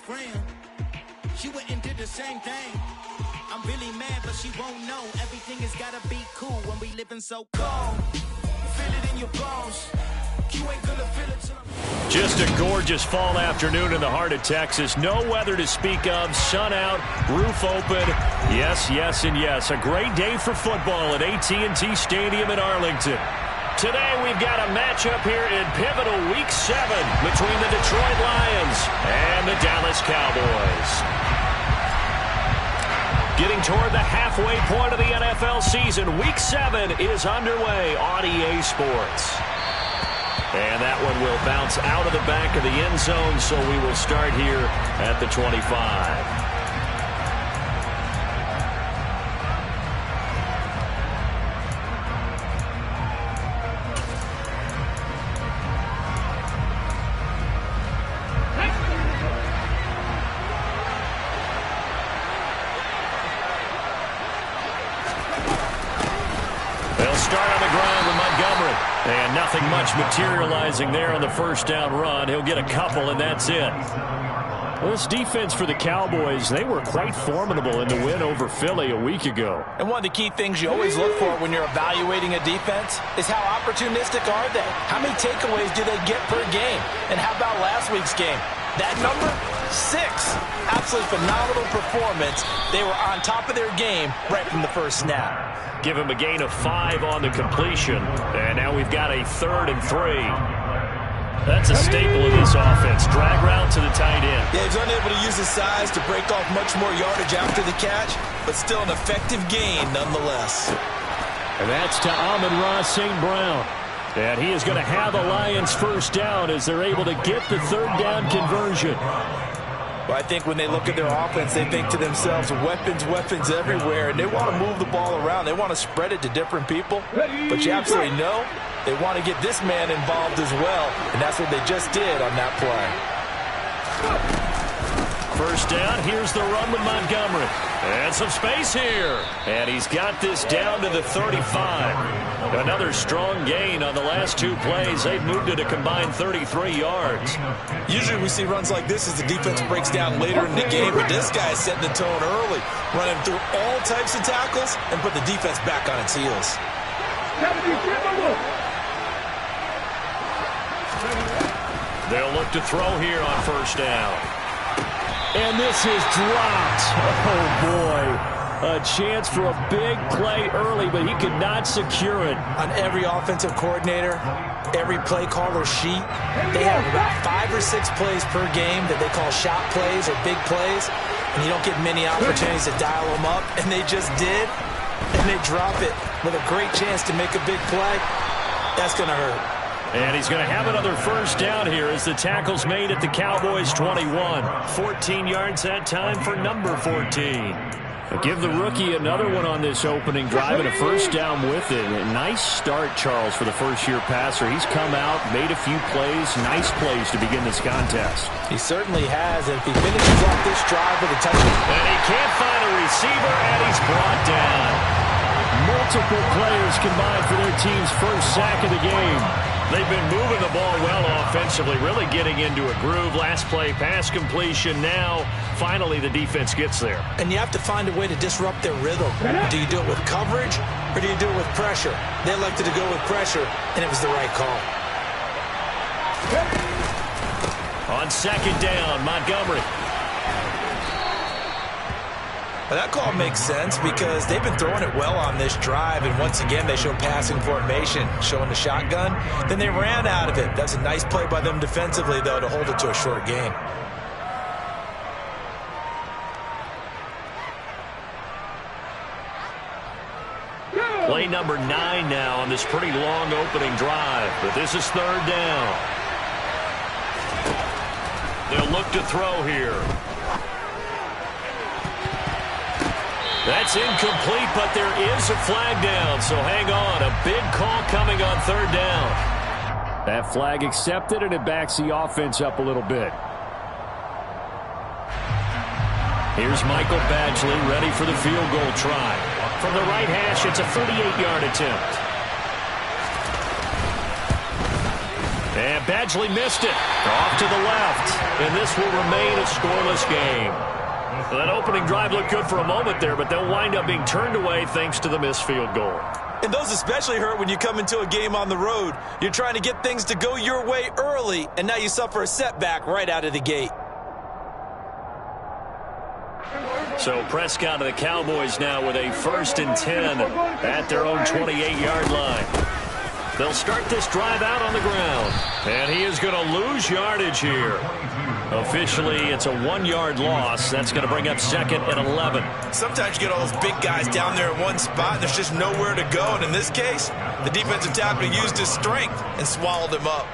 friend. She went and did the same thing. I'm really mad, but she won't know. Everything has gotta be cool when we living so cold. Feel it in your bones. You ain't gonna feel it till I'm... Just a gorgeous fall afternoon in the heart of Texas. No weather to speak of. Sun out, roof open. Yes, yes, and yes. A great day for football at AT&T Stadium in Arlington. Today we've got a matchup here in pivotal Week 7 between the Detroit Lions and the Dallas Cowboys. Getting toward the halfway point of the NFL season, Week 7 is underway on EA Sports. And that one will bounce out of the back of the end zone, so we will start here at the 25. And nothing much materializing there on the first down run. He'll get a couple, and that's it. Well, this defense for the Cowboys, they were quite formidable in the win over Philly a week ago. And one of the key things you always look for when you're evaluating a defense is how opportunistic are they? How many takeaways do they get per game? And how about last week's game? That number? 6. Absolutely phenomenal performance. They were on top of their game right from the first snap. Give him a gain of 5 on the completion. And now we've got a 3rd and 3. That's a staple of this offense. Drag route to the tight end. Yeah, he's unable to use his size to break off much more yardage after the catch, but still an effective gain nonetheless. And that's to Amon-Ra St. Brown. And he is going to have the Lions first down as they're able to get the 3rd down conversion. Well, I think when they look at their offense, they think to themselves, weapons everywhere, and they want to move the ball around. They want to spread it to different people, but you absolutely know they want to get this man involved as well, and that's what they just did on that play. First down, here's the run with Montgomery. And some space here. And he's got this down to the 35. Another strong gain on the last 2 plays. They've moved it a combined 33 yards. Usually we see runs like this as the defense breaks down later in the game, but this guy is setting the tone early, running through all types of tackles and put the defense back on its heels. They'll look to throw here on first down. And this is dropped. Oh, boy. A chance for a big play early, but he could not secure it. On every offensive coordinator, every play caller sheet, they have about 5 or 6 plays per game that they call shot plays or big plays, and you don't get many opportunities to dial them up, and they just did, and they drop it with a great chance to make a big play. That's going to hurt. And he's going to have another first down here as the tackle's made at the Cowboys' 21. 14 yards that time for number 14. Give the rookie another one on this opening drive and a first down with it. A nice start, Charles, for the first-year passer. He's come out, made a few plays, nice plays to begin this contest. He certainly has, and if he finishes off this drive with a touchdown. And he can't find a receiver, and he's brought down. Multiple players combined for their team's first sack of the game. They've been moving the ball well offensively, really getting into a groove. Last play, pass completion. Now, finally, the defense gets there. And you have to find a way to disrupt their rhythm. Do you do it with coverage, or do you do it with pressure? They elected to go with pressure, and it was the right call. On second down, Montgomery. Well, that call makes sense because they've been throwing it well on this drive, and once again they show passing formation, showing the shotgun. Then they ran out of it. That's a nice play by them defensively, though, to hold it to a short game. Play number 9 now on this pretty long opening drive, but this is 3rd down. They'll look to throw here. That's incomplete, but there is a flag down, so hang on. A big call coming on 3rd down. That flag accepted, and it backs the offense up a little bit. Here's Michael Badgley ready for the field goal try. From the right hash, it's a 38-yard attempt. And Badgley missed it. Off to the left. And this will remain a scoreless game. Well, that opening drive looked good for a moment there, but they'll wind up being turned away thanks to the missed field goal. And those especially hurt when you come into a game on the road. You're trying to get things to go your way early, and now you suffer a setback right out of the gate. So Prescott and the Cowboys now with a 1st and 10 at their own 28-yard line. They'll start this drive out on the ground. And he is going to lose yardage here. Officially, it's a 1-yard loss. That's going to bring up 2nd and 11. Sometimes you get all those big guys down there in one spot, and there's just nowhere to go. And in this case, the defensive tackle used his strength and swallowed him up.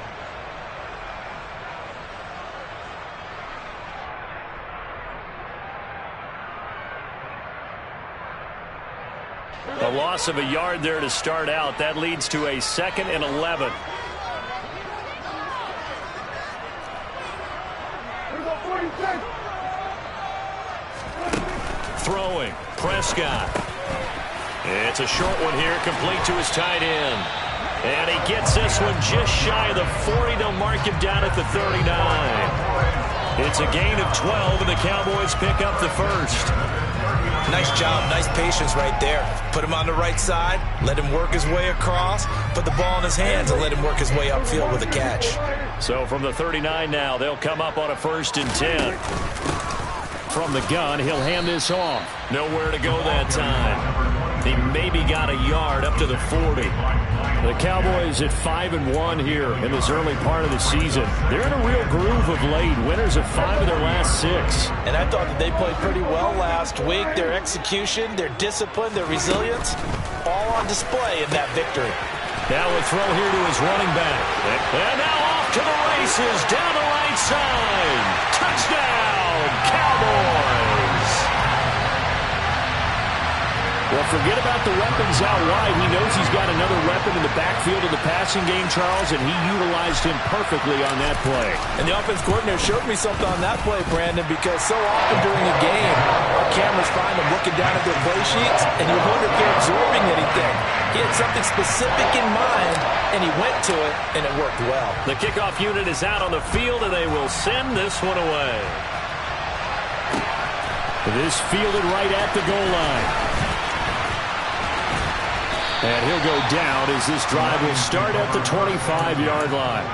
A loss of a yard there to start out. That leads to a 2nd and 11. Throwing, Prescott. It's a short one here, complete to his tight end. And he gets this one just shy of the 40. They'll mark him down at the 39. It's a gain of 12, and the Cowboys pick up the first. Nice job, nice patience right there. Put him on the right side, let him work his way across, put the ball in his hands, and let him work his way upfield with a catch. So from the 39 now, they'll come up on a 1st and 10. From the gun, he'll hand this off. Nowhere to go that time. He maybe got a yard up to the 40. The Cowboys at 5-1 here in this early part of the season. They're in a real groove of late. Winners of 5 of their last 6. And I thought that they played pretty well last week. Their execution, their discipline, their resilience, all on display in that victory. Now a throw here to his running back. And now off to the races down the right side. Touchdown, Cowboys! Well, forget about the weapons out wide. He knows he's got another weapon in the backfield of the passing game, Charles, and he utilized him perfectly on that play. And the offense coordinator showed me something on that play, Brandon, because so often during a game, our cameras find them looking down at their play sheets, and you wonder if they're absorbing anything. He had something specific in mind, and he went to it, and it worked well. The kickoff unit is out on the field, and they will send this one away. This fielded right at the goal line. And he'll go down as this drive will start at the 25-yard line.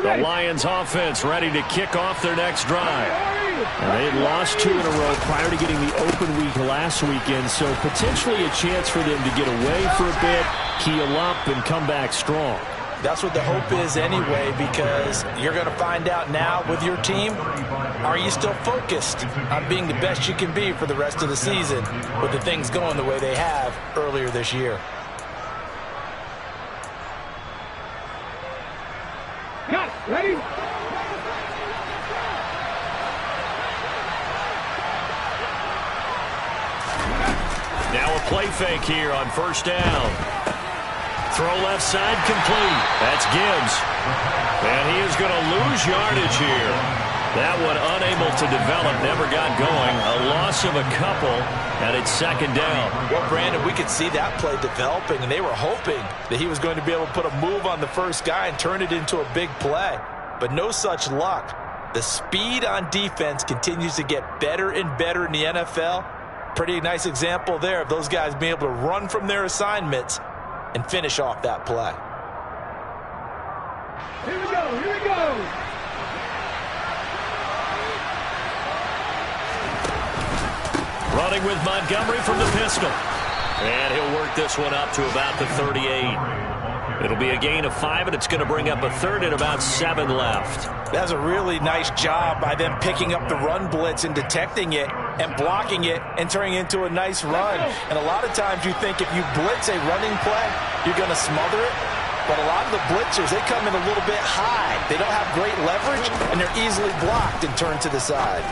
The Lions offense ready to kick off their next drive. And they had lost 2 in a row prior to getting the open week last weekend, so potentially a chance for them to get away for a bit, keel up, and come back strong. That's what the hope is anyway, because you're going to find out now with your team, are you still focused on being the best you can be for the rest of the season with the things going the way they have earlier this year? Ready? Now a play fake here on 1st down. Throw left side complete. That's Gibbs. And he is going to lose yardage here. That one unable to develop, never got going. A loss of a couple, and it's 2nd down. Well, Brandon, we could see that play developing, and they were hoping that he was going to be able to put a move on the first guy and turn it into a big play. But no such luck. The speed on defense continues to get better and better in the NFL. Pretty nice example there of those guys being able to run from their assignments and finish off that play. Here we go, here we go. Running with Montgomery from the pistol. And he'll work this one up to about the 38. It'll be a gain of 5, and it's going to bring up a third and about 7 left. That's a really nice job by them picking up the run blitz and detecting it and blocking it and turning it into a nice run. And a lot of times you think if you blitz a running play, you're going to smother it. But a lot of the blitzers, they come in a little bit high. They don't have great leverage, and they're easily blocked and turned to the side.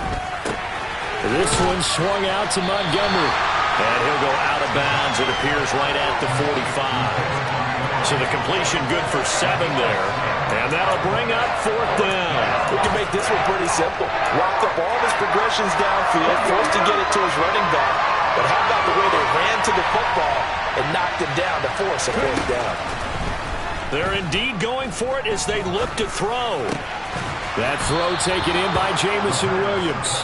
This one swung out to Montgomery. And he'll go out of bounds, it appears, right at the 45. So the completion good for 7 there. And that'll bring up 4th down. We can make this one pretty simple. Locked up all his progressions downfield, forced to get it to his running back. But how about the way they ran to the football and knocked him down to force a 4th down? They're indeed going for it as they look to throw. That throw taken in by Jameson Williams.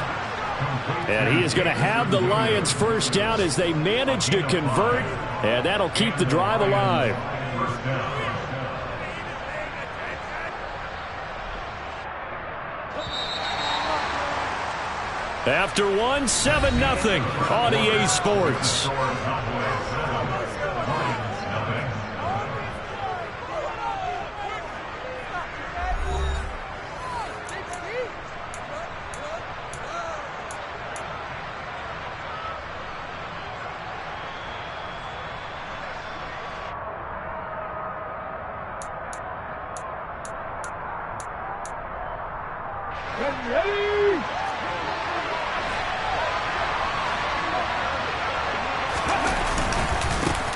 And he is going to have the Lions first down as they manage to convert, and that'll keep the drive alive. After 1, 7-0 on EA Sports. Ready?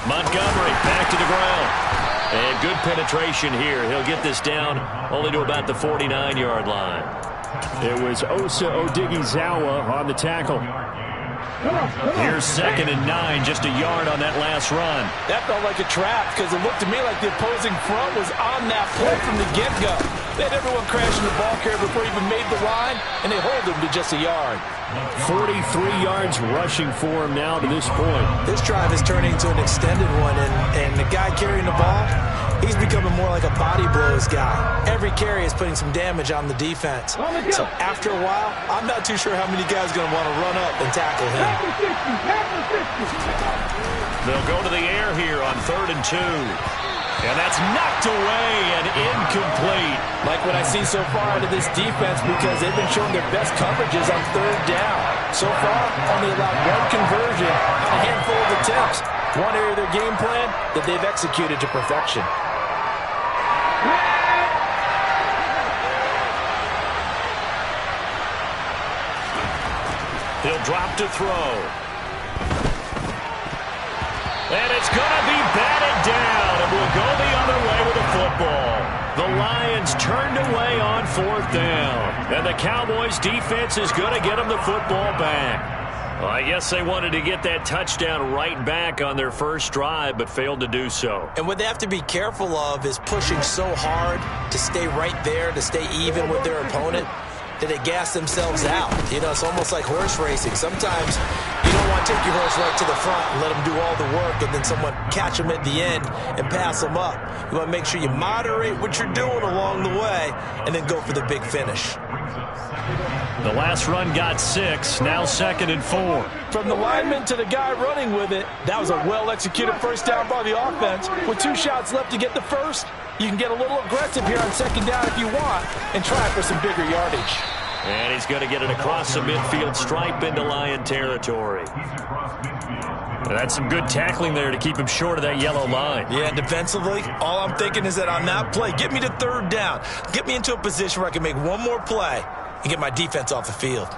Montgomery back to the ground. And good penetration here. He'll get this down only to about the 49-yard line. It was Osa Odighizuwa on the tackle. Here's 2nd and 9, just a yard on that last run. That felt like a trap because it looked to me like the opposing front was on that play from the get-go. They had everyone crashing the ball carrier before he even made the line, and they hold him to just a yard. 43 yards rushing for him now to this point. This drive is turning into an extended one, and the guy carrying the ball, he's becoming more like a body blows guy. Every carry is putting some damage on the defense. So after a while, I'm not too sure how many guys are going to want to run up and tackle him. They'll go to the air here on 3rd and 2. And that's knocked away and incomplete. Like what I see so far out of this defense, because they've been showing their best coverages on 3rd down. So far, only allowed 1 conversion, a handful of attempts. One area of their game plan that they've executed to perfection. He'll drop to throw. And it's going to be batted down, and we'll go the other way with the football. The Lions turned away on 4th down, and the Cowboys' defense is going to get them the football back. Well, I guess they wanted to get that touchdown right back on their first drive, but failed to do so. And what they have to be careful of is pushing so hard to stay right there, to stay even with their opponent, that they gas themselves out. You know, it's almost like horse racing. Sometimes you don't want to take your horse right to the front and let them do all the work and then someone catch them at the end and pass them up. You want to make sure you moderate what you're doing along the way and then go for the big finish. The last run got 6, now 2nd and 4. From the lineman to the guy running with it, that was a well-executed first down by the offense. With 2 shots left to get the first, you can get a little aggressive here on 2nd down if you want and try for some bigger yardage. And he's going to get it across the midfield stripe into Lion territory. That's some good tackling there to keep him short of that yellow line. Yeah, defensively, all I'm thinking is that on that play, get me to 3rd down. Get me into a position where I can make one more play and get my defense off the field.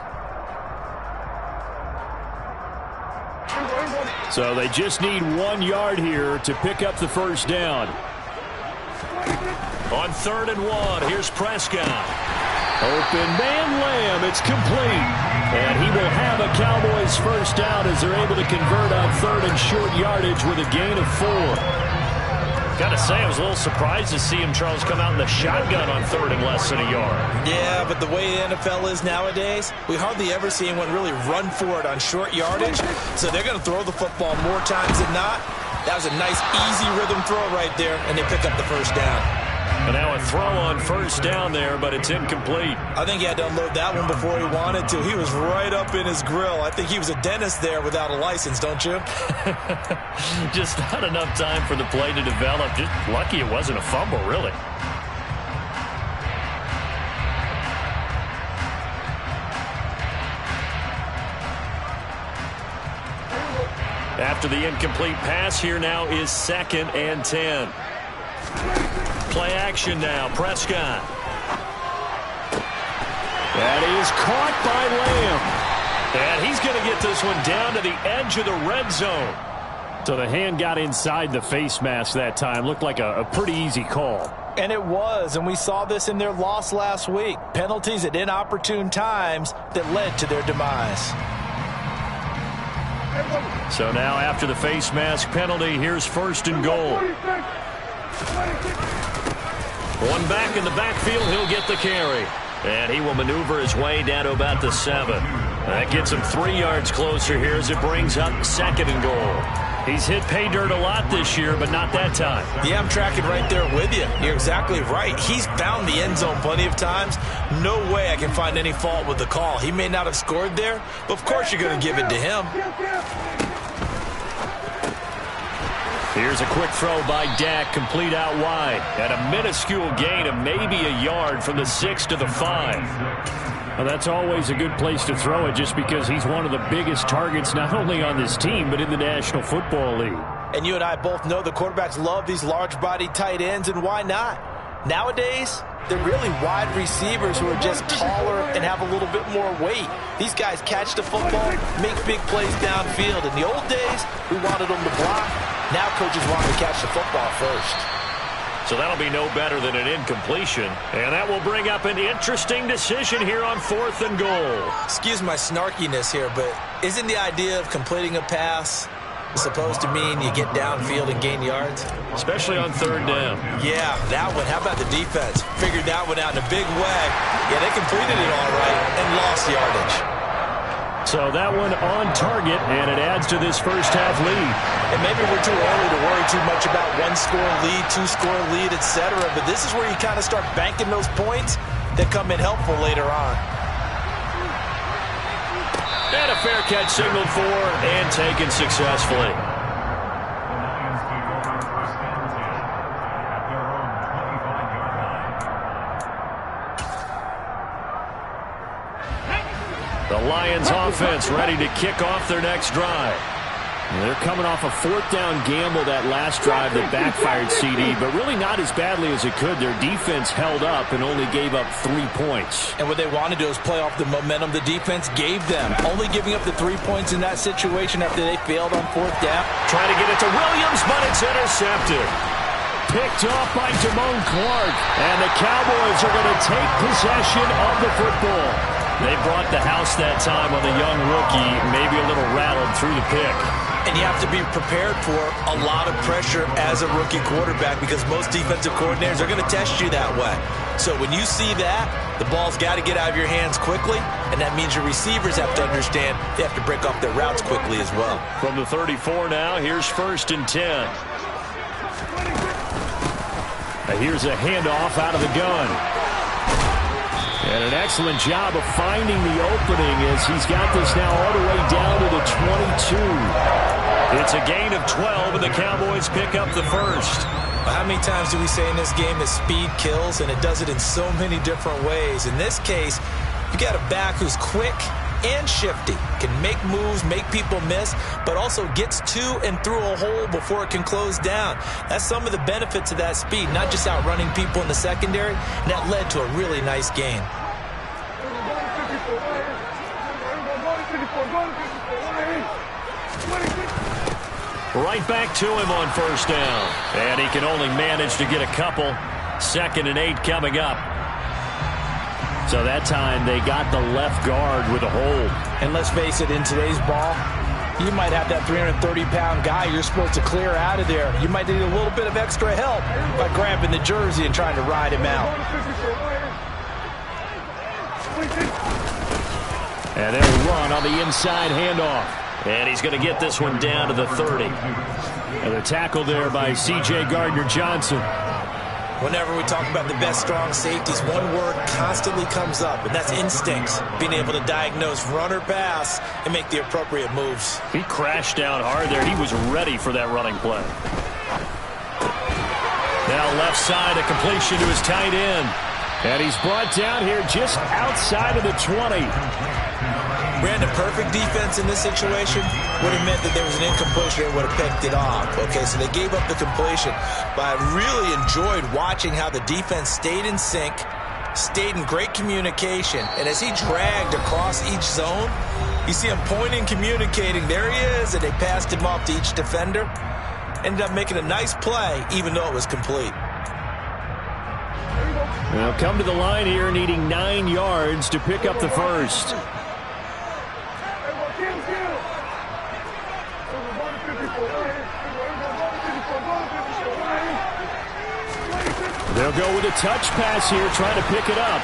So they just need 1 yard here to pick up the first down. On 3rd and 1, here's Prescott. Open man Lamb, it's complete. And he will have a Cowboys first down as they're able to convert on 3rd and short yardage with a gain of 4. Gotta say, I was a little surprised to see him, Charles, come out in the shotgun on 3rd and less than a yard. Yeah, but the way the NFL is nowadays, we hardly ever see anyone really run for it on short yardage. So they're going to throw the football more times than not. That was a nice, easy rhythm throw right there, and they pick up the first down. And now a throw on first down there, but it's incomplete. I think he had to unload that one before he wanted to. He was right up in his grill. I think he was a dentist there without a license, don't you? Just not enough time for the play to develop. Just lucky it wasn't a fumble, really. After the incomplete pass, here now is 2nd and 10. Play action now, Prescott. That is caught by Lamb. And he's going to get this one down to the edge of the red zone. So the hand got inside the face mask that time. Looked like a pretty easy call. And it was, and we saw this in their loss last week. Penalties at inopportune times that led to their demise. So now after the face mask penalty, here's 1st and goal. One back in the backfield, he'll get the carry. And he will maneuver his way down to about the 7. That gets him 3 yards closer here as it brings up 2nd and goal. He's hit pay dirt a lot this year, but not that time. Yeah, I'm tracking right there with you. You're exactly right. He's found the end zone plenty of times. No way I can find any fault with the call. He may not have scored there, but of course you're going to give it to him. Here's a quick throw by Dak, complete out wide. At a minuscule gain of maybe a yard from the 6 to the 5. Well, that's always a good place to throw it just because he's one of the biggest targets not only on this team but in the National Football League. And you and I both know the quarterbacks love these large-bodied tight ends, and why not? Nowadays, they're really wide receivers who are just taller and have a little bit more weight. These guys catch the football, make big plays downfield. In the old days, we wanted them to block. Now coaches want to catch the football first. So that'll be no better than an incompletion. And that will bring up an interesting decision here on 4th and goal. Excuse my snarkiness here, but isn't the idea of completing a pass supposed to mean you get downfield and gain yards? Especially on 3rd down. Yeah, that one. How about the defense? Figured that one out in a big way. Yeah, they completed it all right and lost yardage. So that one on target, and it adds to this first half lead. And maybe we're too early to worry too much about 1-score lead, 2-score lead, etc. But this is where you kind of start banking those points that come in helpful later on. And a fair catch signaled for and taken successfully. The Lions offense ready to kick off their next drive. They're coming off a 4th down gamble that last drive that backfired CD, but really not as badly as it could. Their defense held up and only gave up 3 points. And what they wanted to do is play off the momentum the defense gave them. Only giving up the 3 points in that situation after they failed on 4th down. Trying to get it to Williams, but it's intercepted. Picked off by Damone Clark. And the Cowboys are going to take possession of the football. They brought the house that time on the young rookie, maybe a little rattled through the pick. And you have to be prepared for a lot of pressure as a rookie quarterback because most defensive coordinators are going to test you that way. So when you see that, the ball's got to get out of your hands quickly, and that means your receivers have to understand they have to break off their routes quickly as well. From the 34 now, here's 1st and 10. Here's a handoff out of the gun. And an excellent job of finding the opening as he's got this now all the way down to the 22. It's a gain of 12, and the Cowboys pick up the first. How many times do we say in this game that speed kills, and it does it in so many different ways? In this case, you got a back who's quick and shifty, can make moves, make people miss, but also gets to and through a hole before it can close down. That's some of the benefits of that speed, not just outrunning people in the secondary, and that led to a really nice gain. Right back to him on 1st down. And he can only manage to get a couple. 2nd and 8 coming up. So that time they got the left guard with a hold. And let's face it, in today's ball, you might have that 330-pound guy you're supposed to clear out of there. You might need a little bit of extra help by grabbing the jersey and trying to ride him out. And they'll run on the inside handoff. And he's going to get this one down to the 30. And a tackle there by C.J. Gardner-Johnson. Whenever we talk about the best strong safeties, one word constantly comes up, and that's instincts. Being able to diagnose run or pass and make the appropriate moves. He crashed down hard there. He was ready for that running play. Now left side, a completion to his tight end. And he's brought down here just outside of the 20. Brandon, perfect defense in this situation would have meant that there was an incompletion and would have picked it off. Okay, so they gave up the completion. But I really enjoyed watching how the defense stayed in sync, stayed in great communication. And as he dragged across each zone, you see him pointing, communicating. There he is, and they passed him off to each defender. Ended up making a nice play, even though it was complete. Now come to the line here, needing 9 yards to pick up the first. They'll go with a touch pass here, trying to pick it up.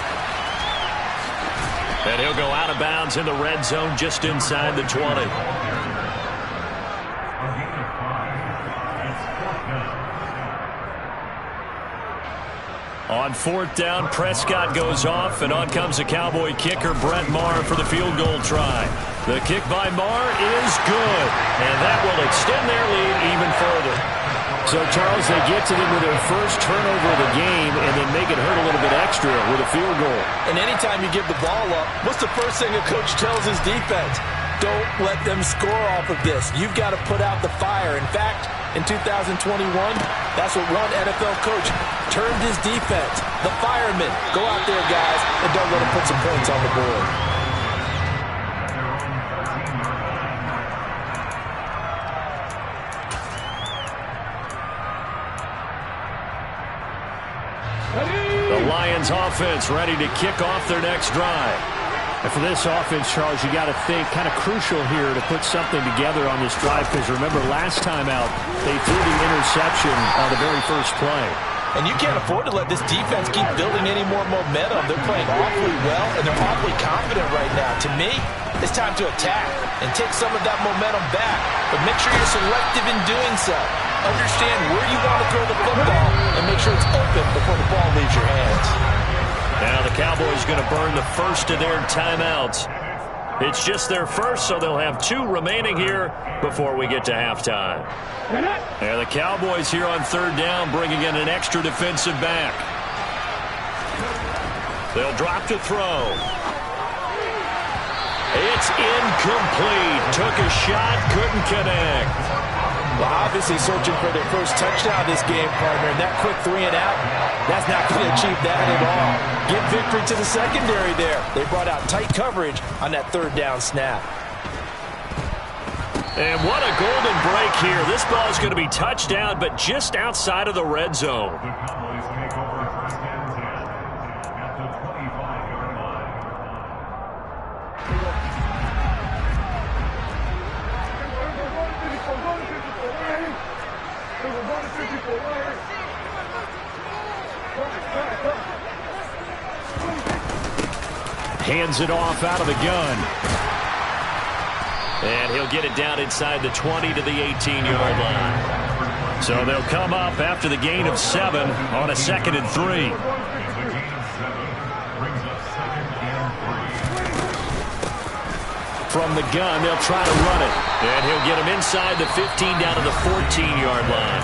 And he'll go out of bounds in the red zone just inside the 20. On 4th down, Prescott goes off, and on comes the Cowboy kicker, Brett Maher, for the field goal try. The kick by Maher is good, and that will extend their lead even further. So, Charles, they get to them with their first turnover of the game and then make it hurt a little bit extra with a field goal. And anytime you give the ball up, what's the first thing a coach tells his defense? Don't let them score off of this. You've got to put out the fire. In fact, in 2021, that's what one NFL coach termed his defense. The firemen. Go out there, guys, and don't let them put some points on the board. The Lions offense ready to kick off their next drive. And for this offense, Charles, you got to think kind of crucial here to put something together on this drive, because remember last time out they threw the interception on the very first play. And you can't afford to let this defense keep building any more momentum. They're playing awfully well, and they're awfully confident right now. To me, it's time to attack and take some of that momentum back. But make sure you're selective in doing so. Understand where you want to throw the football and make sure it's open before the ball leaves your hands. Now the Cowboys going to burn the first of their timeouts. It's just their first, so they'll have 2 remaining here before we get to halftime. And the Cowboys here on 3rd down, bringing in an extra defensive back. They'll drop to throw. It's incomplete. Took a shot, couldn't connect. Well, obviously searching for their first touchdown this game, partner. And that quick 3 and out, that's not going to achieve that at all. Give victory to the secondary there. They brought out tight coverage on that 3rd down snap. And what a golden break here. This ball is going to be touched down, but just outside of the red zone. Hands it off out of the gun. And he'll get it down inside the 20 to the 18-yard line. So they'll come up after the gain of 7 on a 2nd and 3. From the gun, they'll try to run it. And he'll get him inside the 15 down to the 14-yard line.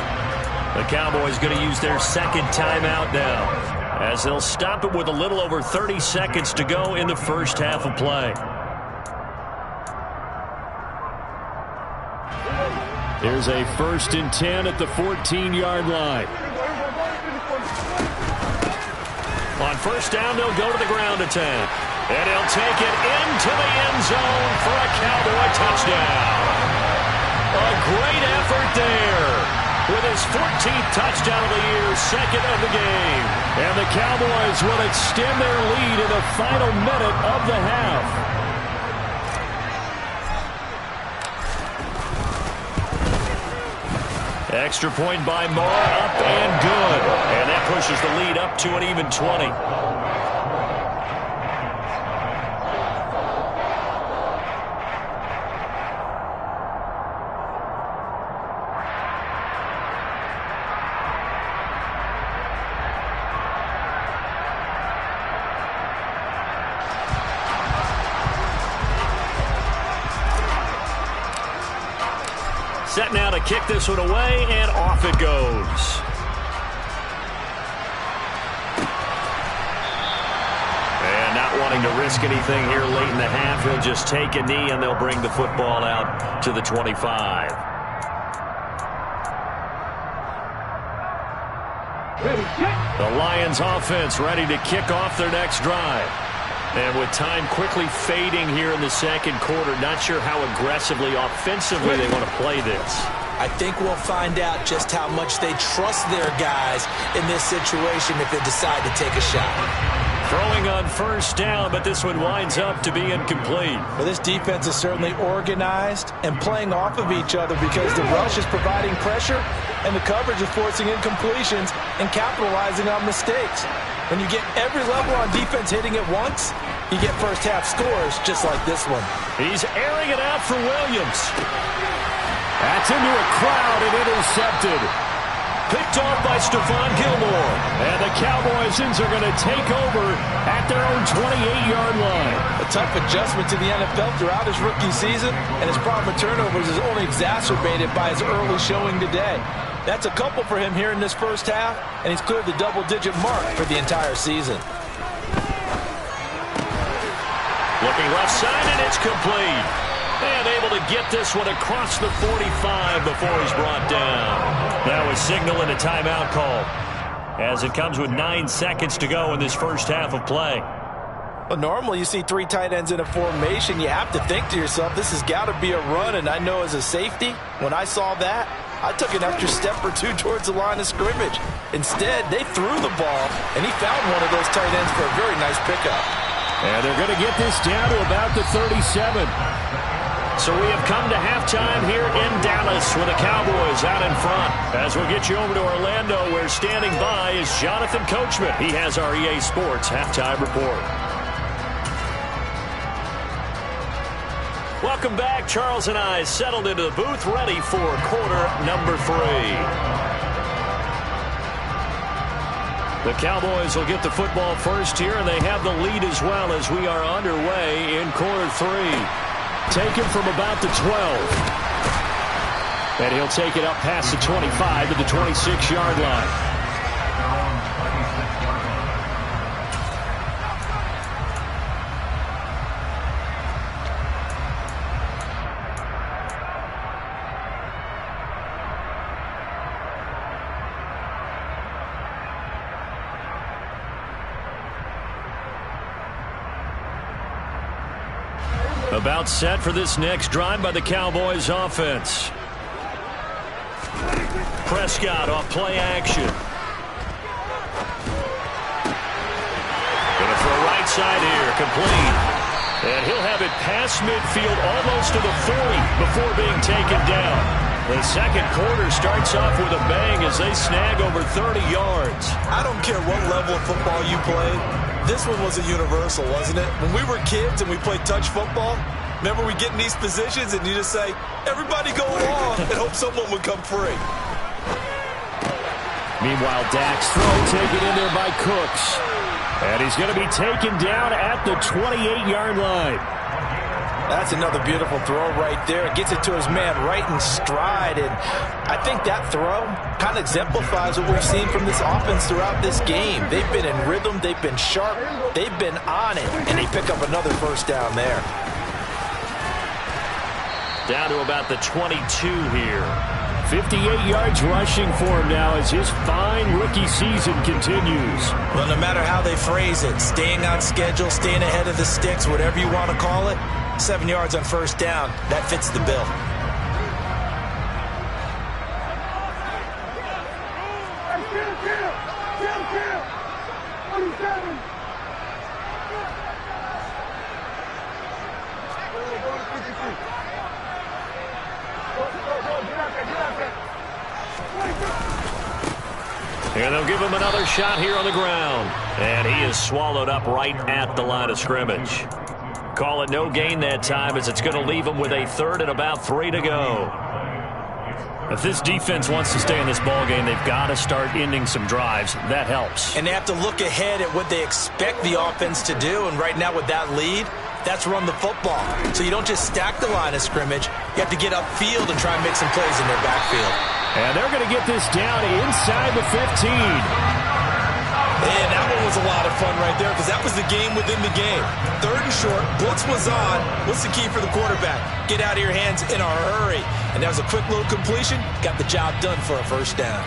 The Cowboys going to use their 2nd timeout now, as they'll stop it with a little over 30 seconds to go in the first half of play. Here's a 1st and 10 at the 14-yard line. On 1st down, they'll go to the ground attack. And he'll take it into the end zone for a Cowboy touchdown. A great effort there, with his 14th touchdown of the year, 2nd of the game. And the Cowboys will extend their lead in the final minute of the half. Extra point by Maher, up and good. And that pushes the lead up to an even 20. set now to kick this one away, and off it goes. And not wanting to risk anything here late in the half, he'll just take a knee, and they'll bring the football out to the 25. The Lions offense ready to kick off their next drive. And with time quickly fading here in the second quarter, not sure how aggressively, offensively they want to play this. I think we'll find out just how much they trust their guys in this situation if they decide to take a shot. Throwing on first down, but this one winds up to be incomplete. Well, this defense is certainly organized and playing off of each other because the rush is providing pressure and the coverage is forcing incompletions and capitalizing on mistakes. When you get every level on defense hitting at once, you get first half scores just like this one. He's airing it out for Williams. That's into a crowd and intercepted. Picked off by Stephon Gilmore. And the Cowboys are going to take over at their own 28-yard line. A tough adjustment to the NFL throughout his rookie season, and his problem with turnovers is only exacerbated by his early showing today. That's a couple for him here in this first half, and he's cleared the double-digit mark for the entire season. Looking left side, and it's complete. And able to get this one across the 45 before he's brought down. That was signaling a timeout call, as it comes with 9 seconds to go in this first half of play. Well, normally you see 3 tight ends in a formation. You have to think to yourself, this has got to be a run, and I know as a safety, when I saw that, I took an extra step or two towards the line of scrimmage. Instead, they threw the ball, and he found one of those tight ends for a very nice pickup. And they're going to get this down to about the 37. So we have come to halftime here in Dallas with the Cowboys out in front. As we'll get you over to Orlando, where standing by is Jonathan Coachman. He has our EA Sports Halftime Report. Welcome back. Charles and I settled into the booth, ready for quarter number 3. The Cowboys will get the football first here, and they have the lead as well as we are underway in quarter 3. Taken from about the 12. And he'll take it up past the 25 to the 26-yard line. About set for this next drive by the Cowboys offense. Prescott off play action. Gonna throw right side here, complete. And he'll have it past midfield almost to the 40 before being taken down. The second quarter starts off with a bang as they snag over 30 yards. I don't care what level of football you play. This one was a universal, wasn't it? When we were kids and we played touch football, remember we get in these positions and you just say, everybody go along and hope someone would come free. Meanwhile, Dak's throw taken in there by Cooks. And he's going to be taken down at the 28-yard line. That's another beautiful throw right there. It gets it to his man right in stride. And I think that throw kind of exemplifies what we've seen from this offense throughout this game. They've been in rhythm. They've been sharp. They've been on it. And they pick up another first down there. Down to about the 22 here. 58 yards rushing for him now as his fine rookie season continues. Well, no matter how they phrase it, staying on schedule, staying ahead of the sticks, whatever you want to call it, 7 yards on first down, that fits the bill. And they'll give him another shot here on the ground. And he is swallowed up right at the line of scrimmage. Call it no gain that time, as it's going to leave him with a third and about 3 to go. If this defense wants to stay in this ball game, they've got to start ending some drives. That helps. And they have to look ahead at what they expect the offense to do. And right now with that lead, That's run the football. So you don't just stack the line of scrimmage. You have to get upfield and try and make some plays in their backfield. And they're going to get this down inside the 15. And that one was a lot of fun right there because that was the game within the game. 3rd and short, blitz was on. What's the key for the quarterback? Get out of your hands in a hurry. And that was a quick little completion. Got the job done for a first down.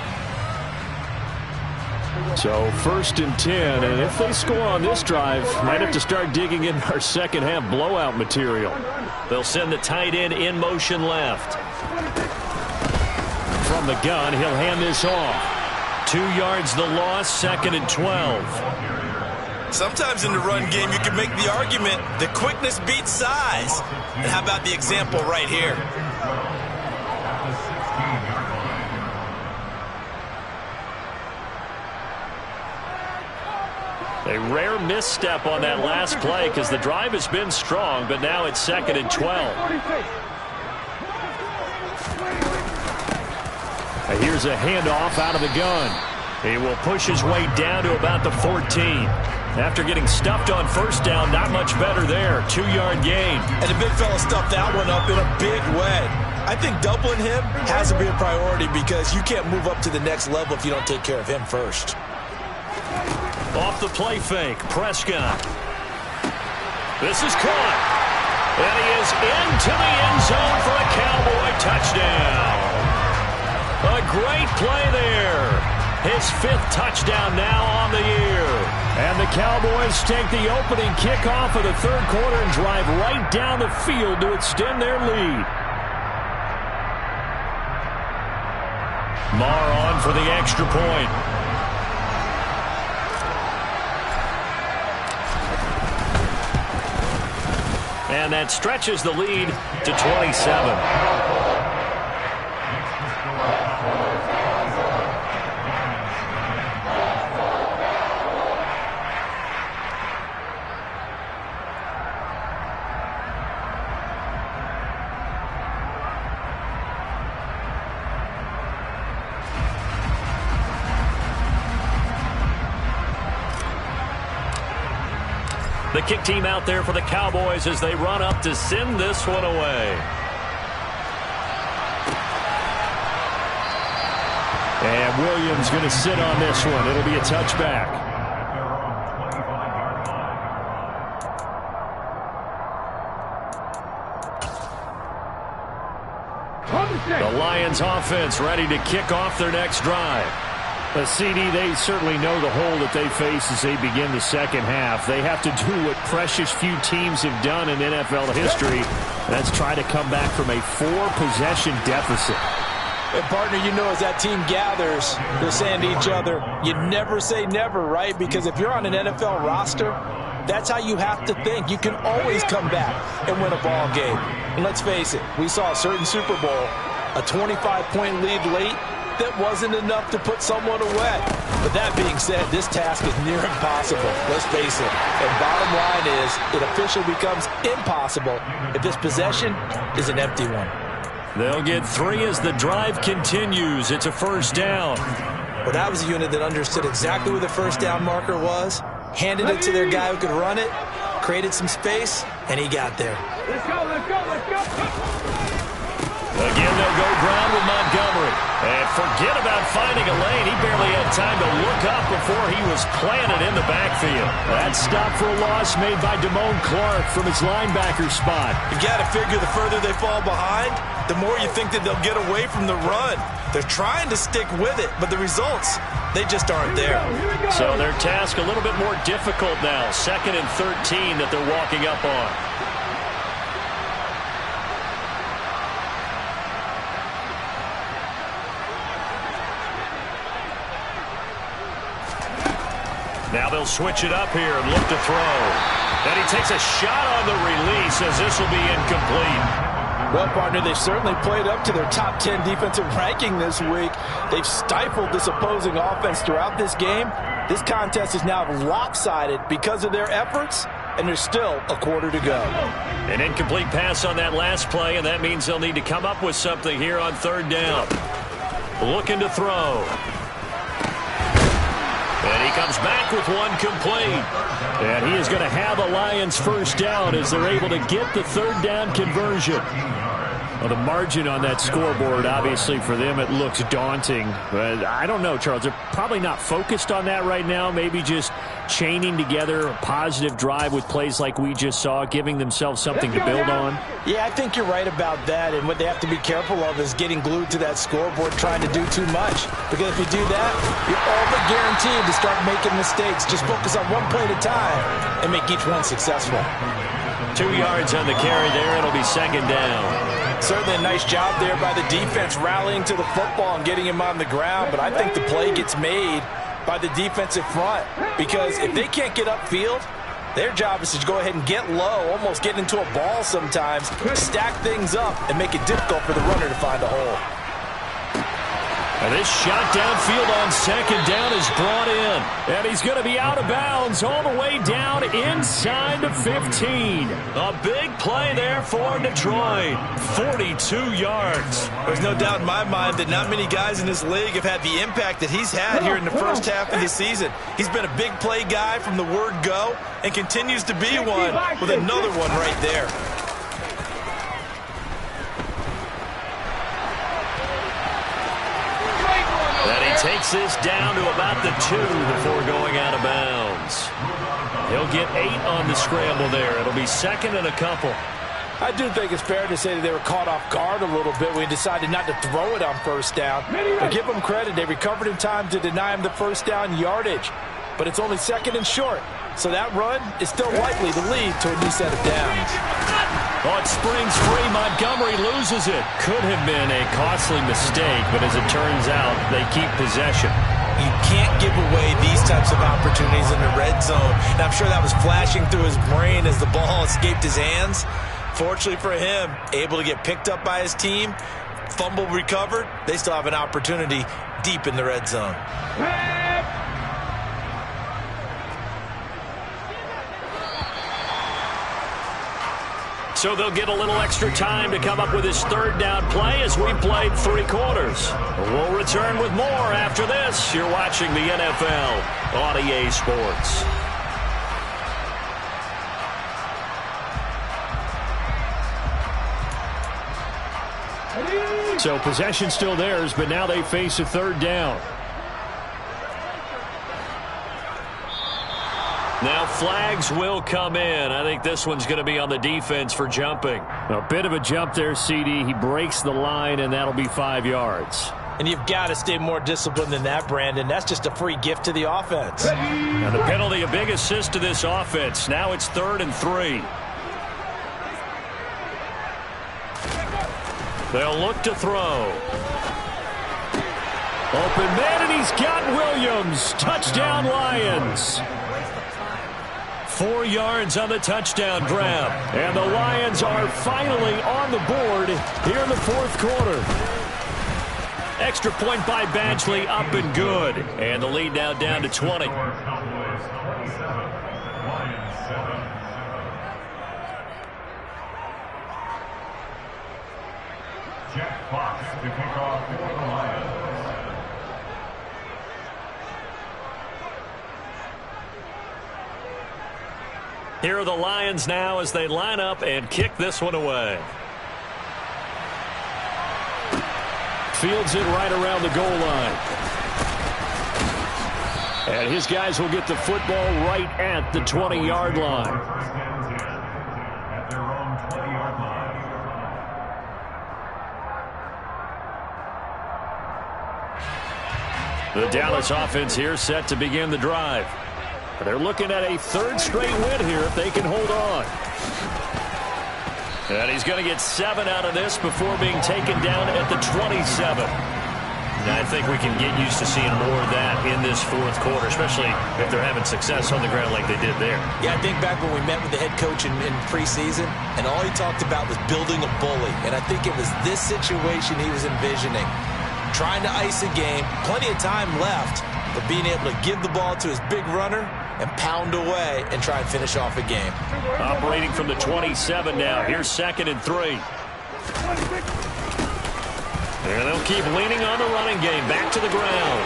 So 1st and 10, and if they score on this drive, might have to start digging in our second half blowout material. They'll send the tight end in motion left. From the gun, he'll hand this off. 2 yards the loss, 2nd and 12. Sometimes in the run game, you can make the argument that quickness beats size. And how about the example right here? A rare misstep on that last play because the drive has been strong, but now it's 2nd and 12. Here's a handoff out of the gun. He will push his way down to about the 14. After getting stuffed on first down, not much better there. 2-yard gain. And the big fella stuffed that one up in a big way. I think doubling him has to be a priority because you can't move up to the next level if you don't take care of him first. Off the play fake, Prescott. This is caught. And he is into the end zone for a Cowboy touchdown. A great play there. His 5th touchdown now on the year. And the Cowboys take the opening kickoff of the 3rd quarter and drive right down the field to extend their lead. Marr on for the extra point. And that stretches the lead to 27. The kick team out there for the Cowboys as they run up to send this one away. And Williams going to sit on this one. It'll be a touchback. The Lions offense ready to kick off their next drive. The CD, they certainly know the hole that they face as they begin the second half. They have to do what precious few teams have done in NFL history. That's try to come back from a 4-possession deficit. And partner, you know, as that team gathers, they're saying to each other, you never say never, right? Because if you're on an NFL roster, that's how you have to think. You can always come back and win a ball game. And let's face it, we saw a certain Super Bowl, a 25-point lead late, that wasn't enough to put someone away. But that being said, this task is near impossible. Let's face it. And bottom line is, it officially becomes impossible if this possession is an empty one. They'll get 3 as the drive continues. It's a first down. Well, that was a unit that understood exactly where the first down marker was, handed it to their guy who could run it, created some space, and he got there. Let's go, let's go, let's go. Again, they'll go ground with Montgomery. And forget about finding a lane. He barely had time to look up before he was planted in the backfield. That stop for a loss made by Damone Clark from his linebacker spot. You got to figure the further they fall behind, the more you think that they'll get away from the run. They're trying to stick with it, but the results, they just aren't there. So their task a little bit more difficult now. 2nd and 13 that they're walking up on. Now they'll switch it up here and look to throw. And he takes a shot on the release as this will be incomplete. Well, partner, they've certainly played up to their top 10 defensive ranking this week. They've stifled this opposing offense throughout this game. This contest is now lopsided because of their efforts, and there's still a quarter to go. An incomplete pass on that last play, and that means they'll need to come up with something here on 3rd down. Looking to throw. And he comes back back with one complete. And he is going to have a Lions first down as they're able to get the third down conversion. Well, the margin on that scoreboard, obviously, for them, it looks daunting. But I don't know, Charles. They're probably not focused on that right now. Maybe just chaining together a positive drive with plays like we just saw, giving themselves something to build on. Yeah, I think you're right about that. And what they have to be careful of is getting glued to that scoreboard, trying to do too much. Because if you do that, you're all but guaranteed to start making mistakes. Just focus on one play at a time and make each one successful. 2 yards on the carry there. It'll be second down. Certainly a nice job there by the defense rallying to the football and getting him on the ground. But I think the play gets made by the defensive front. Because if they can't get upfield, their job is to go ahead and get low, almost get into a ball sometimes, stack things up, and make it difficult for the runner to find a hole. And this shot downfield on second down is brought in. And he's going to be out of bounds all the way down inside the 15. A big play there for Detroit. 42 yards. There's no doubt in my mind that not many guys in this league have had the impact that he's had here in the first half of the season. He's been a big play guy from the word go and continues to be one with another one right there. Takes this down to about the 2 before going out of bounds. He'll get 8 on the scramble there. It'll be second and a couple. I do think it's fair to say that they were caught off guard a little bit when he decided not to throw it on first down. But give them credit. They recovered in time to deny him the first down yardage. But it's only second and short. So that run is still likely to lead to a new set of downs. Oh, it springs free. Montgomery loses it. Could have been a costly mistake, but as it turns out, they keep possession. You can't give away these types of opportunities in the red zone. And I'm sure that was flashing through his brain as the ball escaped his hands. Fortunately for him, able to get picked up by his team, fumble recovered. They still have an opportunity deep in the red zone. So they'll get a little extra time to come up with his third down play as we played 3 quarters. We'll return with more after this. You're watching the NFL on EA Sports. So possession still theirs, but now they face a third down. Now flags will come in. I think this one's going to be on the defense for jumping. A bit of a jump there, CD. He breaks the line, and that'll be 5 yards. And you've got to stay more disciplined than that, Brandon. That's just a free gift to the offense. And the penalty, a big assist to this offense. Now it's 3rd and 3. They'll look to throw. Open man, and he's got Williams. Touchdown, Lions. 4 yards on the touchdown grab. And the Lions are finally on the board here in the 4th quarter. Extra point by Badgley, up and good. And the lead now down to 20. Jack Fox to kick off for the Lions. Here are the Lions now as they line up and kick this one away. Fields it right around the goal line. And his guys will get the football right at the 20-yard line. At their own 20-yard line. The Dallas offense here set to begin the drive. They're looking at a 3rd straight win here if they can hold on. And he's going to get 7 out of this before being taken down at the 27. And I think we can get used to seeing more of that in this 4th quarter, especially if they're having success on the ground like they did there. Yeah, I think back when we met with the head coach in preseason, and all he talked about was building a bully. And I think it was this situation he was envisioning. Trying to ice a game, plenty of time left, but being able to give the ball to his big runner and pound away and try and finish off a game. Operating from the 27 now. Here's 2nd and 3. And they'll keep leaning on the running game. Back to the ground.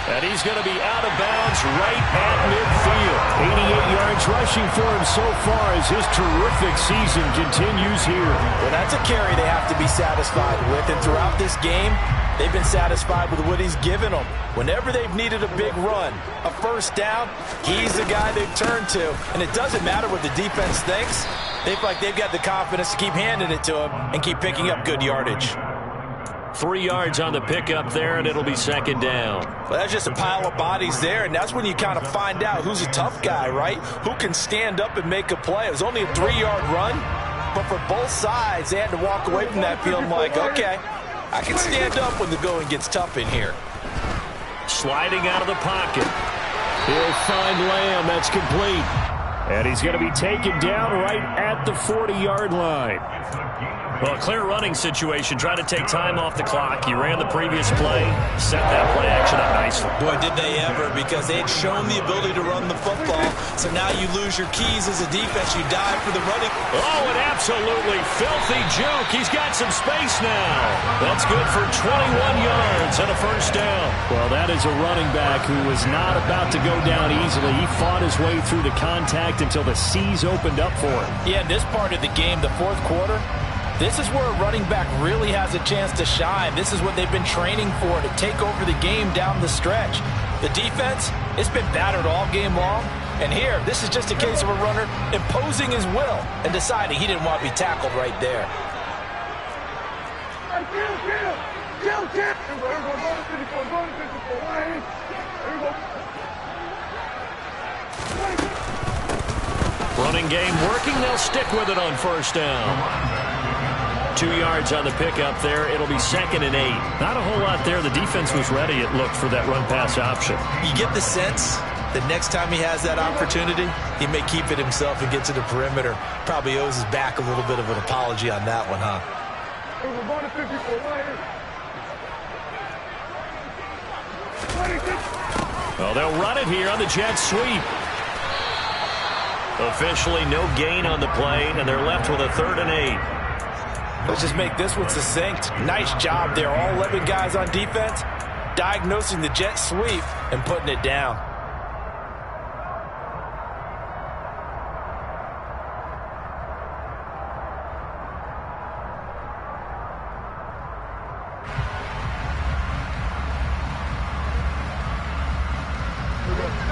And he's going to be out of bounds right at midfield. 88 yards rushing for him so far as his terrific season continues here. Well, that's a carry they have to be satisfied with. And throughout this game, they've been satisfied with what he's given them. Whenever they've needed a big run, a first down, he's the guy they've turned to. And it doesn't matter what the defense thinks. They feel like they've got the confidence to keep handing it to him and keep picking up good yardage. 3 yards on the pickup there, and it'll be second down. Well, that's just a pile of bodies there, and that's when you kind of find out who's a tough guy, right? Who can stand up and make a play. It was only a 3-yard run, but for both sides, they had to walk away from that feeling like, okay, I can stand up when the going gets tough in here. Sliding out of the pocket. He'll find Lamb. That's complete. And he's going to be taken down right at the 40-yard line. Well, a clear running situation. Try to take time off the clock. He ran the previous play, set that play action up nicely. Boy, did they ever, because they had shown the ability to run the football. So now you lose your keys as a defense. You dive for the running. Oh, an absolutely filthy juke. He's got some space now. That's good for 21 yards and a first down. Well, that is a running back who was not about to go down easily. He fought his way through the contact until the seas opened up for him. Yeah, this part of the game, the fourth quarter, this is where a running back really has a chance to shine. This is what they've been training for, to take over the game down the stretch. The defense, it's been battered all game long. And here, this is just a case of a runner imposing his will and deciding he didn't want to be tackled right there. Running game working. They'll stick with it on first down. 2 yards on the pickup there. It'll be 2nd and 8. Not a whole lot there. The defense was ready, it looked, for that run-pass option. You get the sense that next time he has that opportunity, he may keep it himself and get to the perimeter. Probably owes his back a little bit of an apology on that one, huh? Well, they'll run it here on the jet sweep. Officially no gain on the play, and they're left with a 3rd and 8. Let's just make this one succinct. Nice job there. All 11 guys on defense diagnosing the jet sweep and putting it down.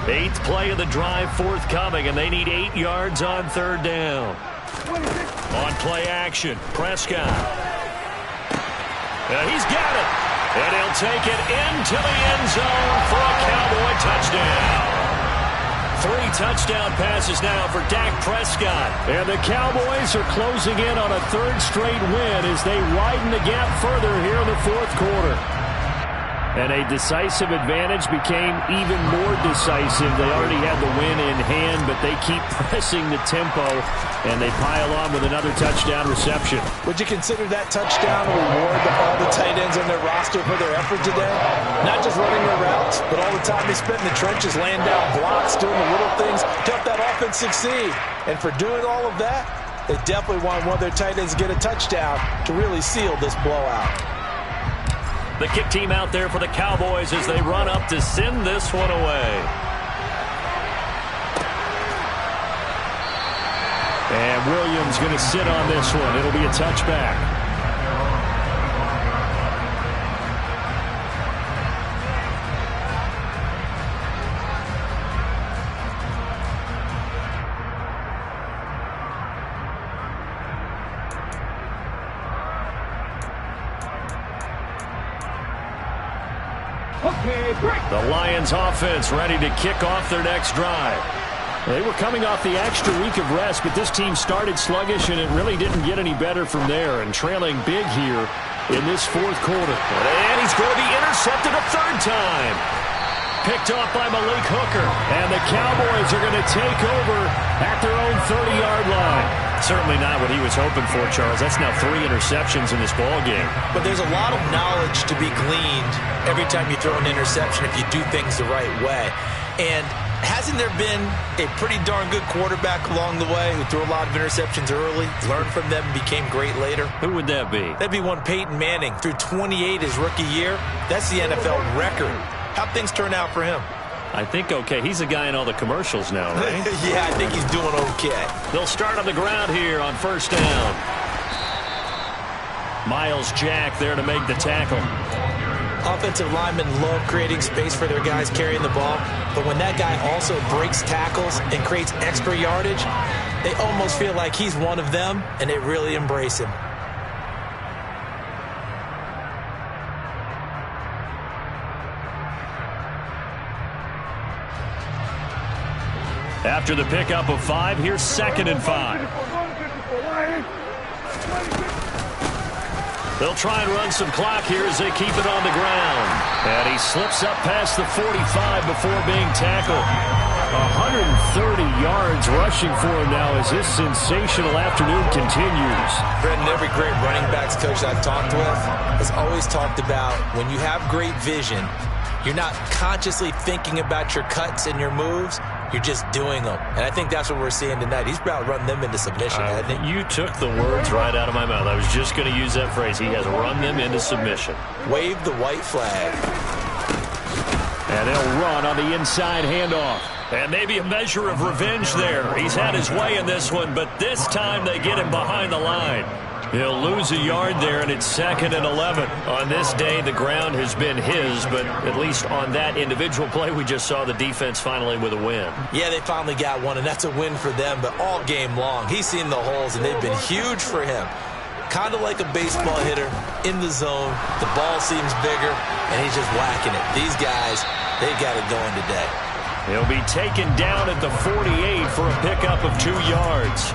Eighth play of the drive forthcoming, and they need 8 yards on 3rd down. On play action, Prescott. He's got it. And he'll take it into the end zone for a Cowboy touchdown. 3 touchdown passes now for Dak Prescott. And the Cowboys are closing in on a 3rd straight win as they widen the gap further here in the 4th quarter. And a decisive advantage became even more decisive. They already had the win in hand, but they keep pressing the tempo, and they pile on with another touchdown reception. Would you consider that touchdown a reward to all the tight ends on their roster for their effort today? Not just running their routes, but all the time they spent in the trenches laying down blocks, doing the little things to help that offense succeed. And for doing all of that, they definitely want one of their tight ends to get a touchdown to really seal this blowout. The kick team out there for the Cowboys as they run up to send this one away. And Williams going to sit on this one. It'll be a touchback. The Lions offense ready to kick off their next drive. They were coming off the extra week of rest, but this team started sluggish, and it really didn't get any better from there, and trailing big here in this 4th quarter. And he's going to be intercepted a 3rd time. Picked off by Malik Hooker, and the Cowboys are going to take over at their own 30-yard line. Certainly not what he was hoping for, Charles. That's now 3 interceptions in this ball game. But there's a lot of knowledge to be gleaned every time you throw an interception if you do things the right way. And hasn't there been a pretty darn good quarterback along the way who threw a lot of interceptions early, learned from them, and became great later? Who would that be? That'd be one Peyton Manning. Threw 28 his rookie year. That's the NFL record How'd things turn out for him? I think okay. He's a guy in all the commercials now, right? Yeah, I think he's doing okay. They'll start on the ground here on first down. Myles Jack there to make the tackle. Offensive linemen love creating space for their guys carrying the ball, but when that guy also breaks tackles and creates extra yardage, they almost feel like he's one of them, and they really embrace him. After the pickup of 5, here's 2nd and 5. They'll try and run some clock here as they keep it on the ground. And he slips up past the 45 before being tackled. 130 yards rushing for him now as this sensational afternoon continues. Brendan, every great running backs coach I've talked with has always talked about when you have great vision, you're not consciously thinking about your cuts and your moves. You're just doing them. And I think that's what we're seeing tonight. He's about to run them into submission, hasn't he? You took the words right out of my mouth. I was just going to use that phrase. He has run them into submission. Wave the white flag. And they'll run on the inside handoff. And maybe a measure of revenge there. He's had his way in this one, but this time they get him behind the line. He'll lose a yard there, and it's 2nd and 11. On this day, the ground has been his, but at least on that individual play, we just saw the defense finally with a win. Yeah, they finally got one, and that's a win for them, but all game long, he's seen the holes, and they've been huge for him. Kind of like a baseball hitter in the zone. The ball seems bigger, and he's just whacking it. These guys, they got it going today. He'll be taken down at the 48 for a pickup of 2 yards.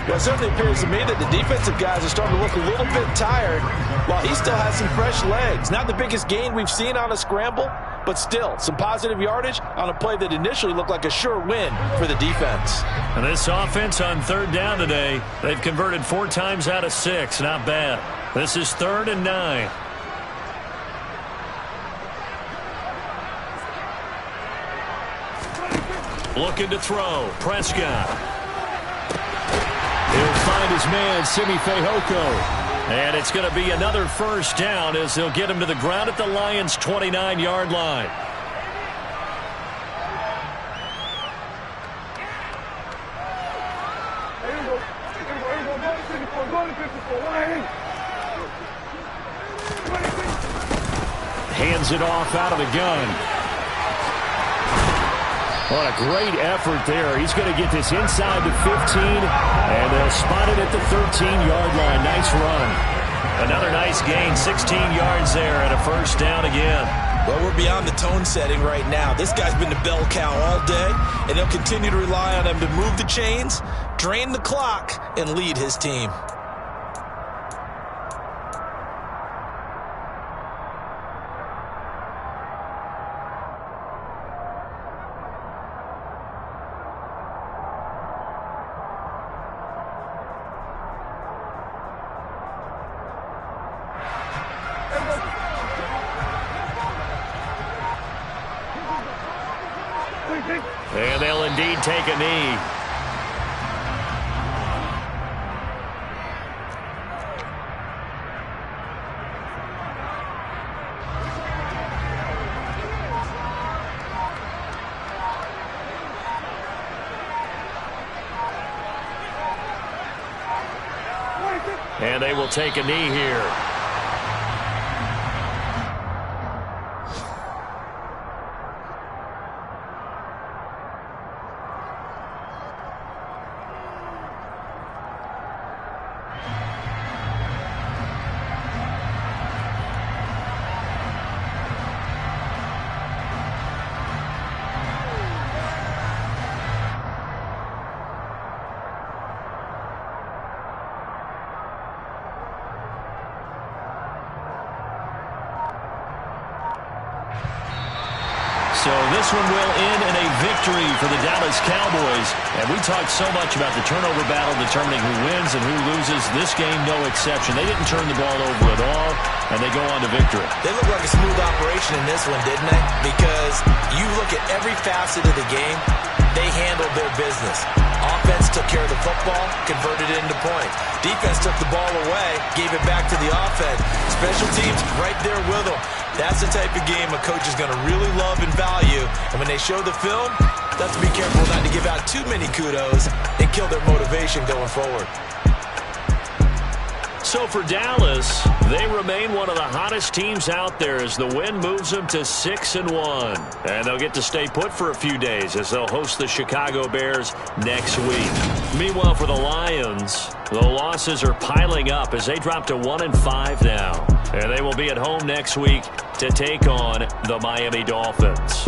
Well, it certainly appears to me that the defensive guys are starting to look a little bit tired while he still has some fresh legs. Not the biggest gain we've seen on a scramble, but still some positive yardage on a play that initially looked like a sure win for the defense. And this offense on 3rd down today, they've converted 4 times out of 6. Not bad. This is 3rd and 9. Looking to throw. Prescott. He'll find his man, Simi Fehoko. And it's going to be another first down as they'll get him to the ground at the Lions' 29-yard line. Hands it off out of the gun. What a great effort there. He's going to get this inside the 15, and they'll spot it at the 13-yard line. Nice run. Another nice gain, 16 yards there, and a first down again. Well, we're beyond the tone setting right now. This guy's been the bell cow all day, and they'll continue to rely on him to move the chains, drain the clock, and lead his team. And they'll indeed take a knee. And they will take a knee here. So this one will end in a victory for the Dallas Cowboys. And we talked so much about the turnover battle determining who wins and who loses. This game, no exception. They didn't turn the ball over at all, and they go on to victory. They look like a smooth operation in this one, didn't they? Because you look at every facet of the game, they handled their business. Offense took care of the football, converted it into points. Defense took the ball away, gave it back to the offense. Special teams right there with them. That's the type of game a coach is going to really love and value. And when they show the film, they have to be careful not to give out too many kudos and kill their motivation going forward. So for Dallas, they remain one of the hottest teams out there as the win moves them to 6-1. And they'll get to stay put for a few days as they'll host the Chicago Bears next week. Meanwhile, for the Lions, the losses are piling up as they drop to 1-5 now. And they will be at home next week to take on the Miami Dolphins.